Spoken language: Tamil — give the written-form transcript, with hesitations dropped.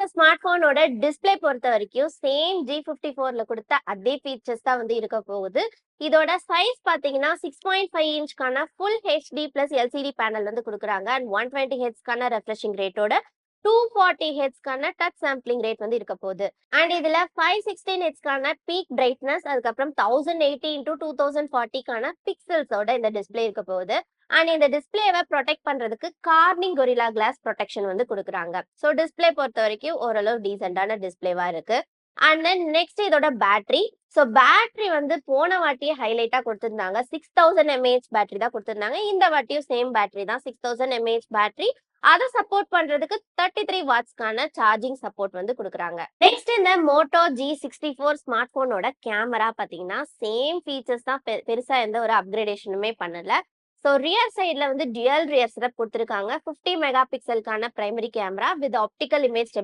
இந்த ஸ்மார்ட் போனோட டிஸ்ப்ளே பொறுத்த வரைக்கும் சேம் G54ல கொடுத்த அதே ஃபீச்சர்ஸ் தான் வந்து இருக்க போகுது. இதோட சைஸ் பார்த்தீங்கன்னா 6.5 இன்ச்க்கான full HD plus LCD panel வந்து குடுக்குறாங்க. அண்ட் 120 ஹெர்ட்ஸ்க்கான ரெஃப்ரெஷிங் ரேட்டோட 240 ஹெர்ட்ஸ்க்கான டச் சாம்பிளிங் ரேட் வந்து இருக்க போகுது. அண்ட் இதுல 516 ஹெர்ட்ஸ்க்கான பீக் பிரைட்னஸ், அதுக்கப்புறம் 1080 into 2040க்கான பிக்சல்ஸோட இந்த டிஸ்ப்ளே இருக்க போகுது. அண்ட் இந்த டிஸ்ப்ளேவை ப்ரொடெக்ட் பண்றதுக்கு கார்னிங் கொரில்லா கிளாஸ் ப்ரொடெக்ஷன் வந்து கொடுக்குறாங்க. ஸோ டிஸ்ப்ளே பொறுத்த வரைக்கும் ஓரளவு டீசென்டான டிஸ்ப்ளேவா இருக்கு. அண்ட் தென் நெக்ஸ்ட் இதோட பேட்டரி. ஸோ பேட்டரி வந்து போன வாட்டியே ஹைலைட்டா கொடுத்திருந்தாங்க. 6000 mAh பேட்டரி தான் கொடுத்திருந்தாங்க. இந்த வாட்டியும் சேம் பேட்டரி தான், 6000 mAh பேட்டரி. அதை சப்போர்ட் பண்றதுக்கு 33 வாட்ஸ்க்கான சார்ஜிங் சப்போர்ட் வந்து கொடுக்குறாங்க. நெக்ஸ்ட் இந்த மோட்டோ G64 ஸ்மார்ட் போனோட கேமரா பாத்தீங்கன்னா சேம் ஃபீச்சர்ஸ் தான், பெருசா எந்த ஒரு அப்கிரேடேஷனுமே பண்ணல. ஸோ ரியர் சைடில் வந்து டியூயல் ரியர் செட்டப் கொடுத்துருக்காங்க. 50 மெகா பிக்சலுக்கான primary camera with optical image